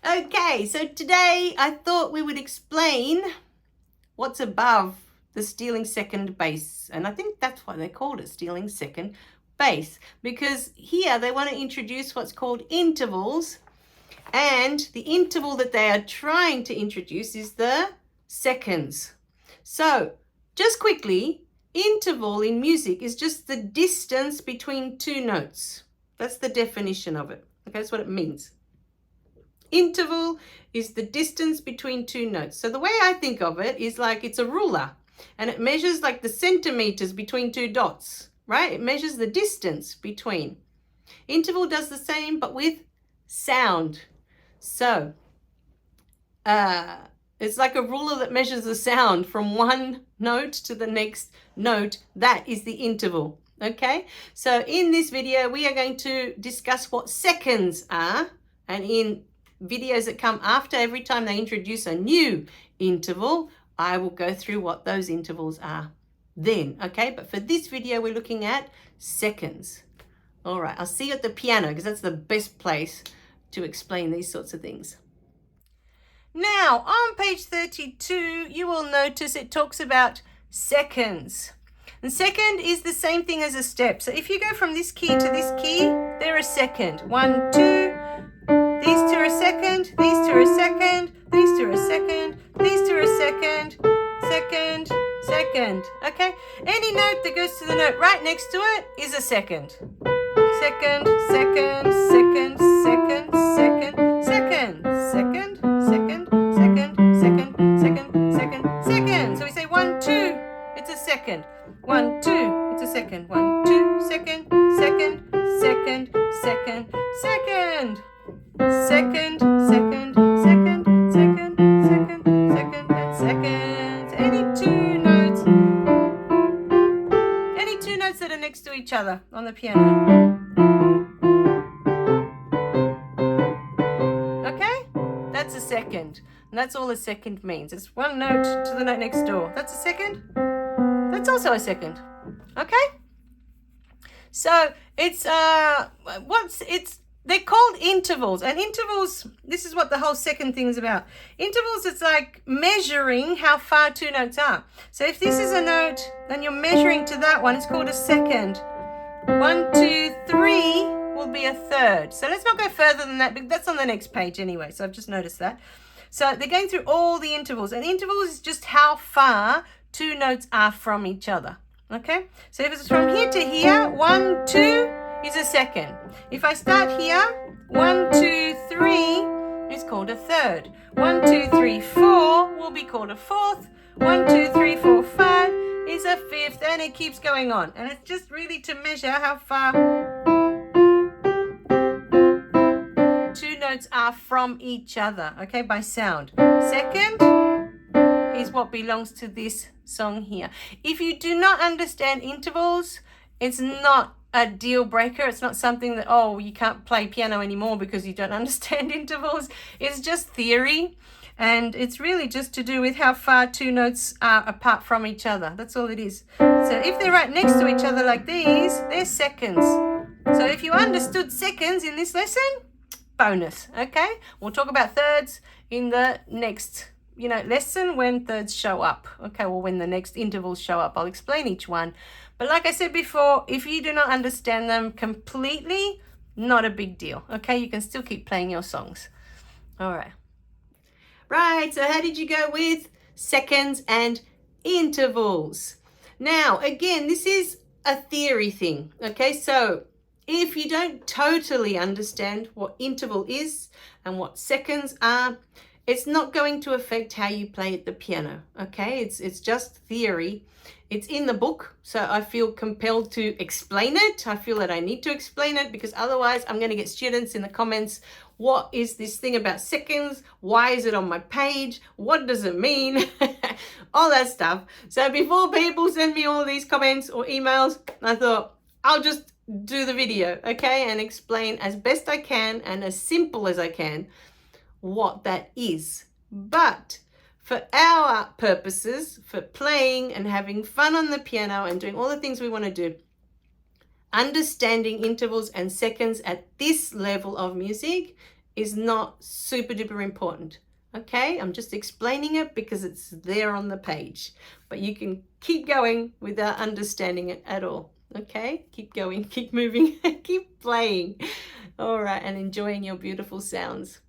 Okay, so today I thought we would explain what's above the stealing second bass. And I think that's why they called it stealing second bass, because here they want to introduce what's called intervals. And the interval that they are trying to introduce is the seconds. So just quickly, interval in music is just the distance between two notes. That's the definition of it. Okay, that's what it means. Interval is the distance between two notes. So the way I think of it is like it's a ruler and it measures like the centimeters between two dots, right? It measures the distance between. Interval does the same, but with sound. So it's like a ruler that measures the sound from one note to the next note. That is the interval. Okay, so in this video, we are going to discuss what seconds are, and in videos that come after, every time they introduce a new interval, I will go through what those intervals are then, okay? But for this video, we're looking at seconds. All right, I'll see you at the piano because that's the best place to explain these sorts of things. Now, on page 32, you will notice it talks about seconds. And second is the same thing as a step. So if you go from this key to this key, they're a second. 1, 2, these two are a second, these two are a second, these two are a second, these two are a second, second, second. Okay? Any note that goes to the note right next to it is a second. Second, second, second, second, second, second, second, second, second, second, second, second, second. So we say 1, 2, it's a second. 1, 2, it's a second. 1, 2, second, second, second, second, second. Second, second, second, second, second, second, and second. Any two notes that are next to each other on the piano. Okay? That's a second. And that's all a second means. It's one note to the note next door. That's a second. That's also a second. Okay? So they're called intervals, and intervals, this is what the whole second thing is about. Intervals, it's like measuring how far two notes are. So if this is a note and you're measuring to that one, it's called a second. 1, 2, 3 will be a third. So let's not go further than that, but that's on the next page anyway, so I've just noticed that. So they're going through all the intervals, and intervals is just how far two notes are from each other. Okay? So if it's from here to here, 1, 2, is a second. If I start here, 1, 2, 3 is called a third. 1, 2, 3, 4 will be called a fourth. 1, 2, 3, 4, 5 is a fifth, and it keeps going on. And it's just really to measure how far two notes are from each other, okay, by sound. Second is what belongs to this song here. If you do not understand intervals, it's not a deal breaker. It's not something that, oh, you can't play piano anymore because you don't understand intervals. It's just theory, and it's really just to do with how far two notes are apart from each other. That's all it is. So if they're right next to each other like these, they're seconds. So if you understood seconds in this lesson, bonus, okay? We'll talk about thirds in the next lesson when thirds show up. Okay, well, when the next intervals show up, I'll explain each one. But like I said before, if you do not understand them completely, not a big deal. Okay, you can still keep playing your songs. All right. Right, so how did you go with seconds and intervals? Now, again, this is a theory thing. Okay, so if you don't totally understand what interval is and what seconds are, it's not going to affect how you play at the piano, okay? It's just theory. It's in the book, so I feel compelled to explain it. I feel that I need to explain it because otherwise I'm going to get students in the comments, what is this thing about seconds? Why is it on my page? What does it mean? All that stuff. So before people send me all these comments or emails, I thought I'll just do the video, okay? And explain as best I can and as simple as I can what that is. But for our purposes, for playing and having fun on the piano and doing all the things we want to do, understanding intervals and seconds at this level of music is not super duper important. Okay, I'm just explaining it because it's there on the page, but you can keep going without understanding it at all. Okay, keep going, keep moving, keep playing. All right, and enjoying your beautiful sounds.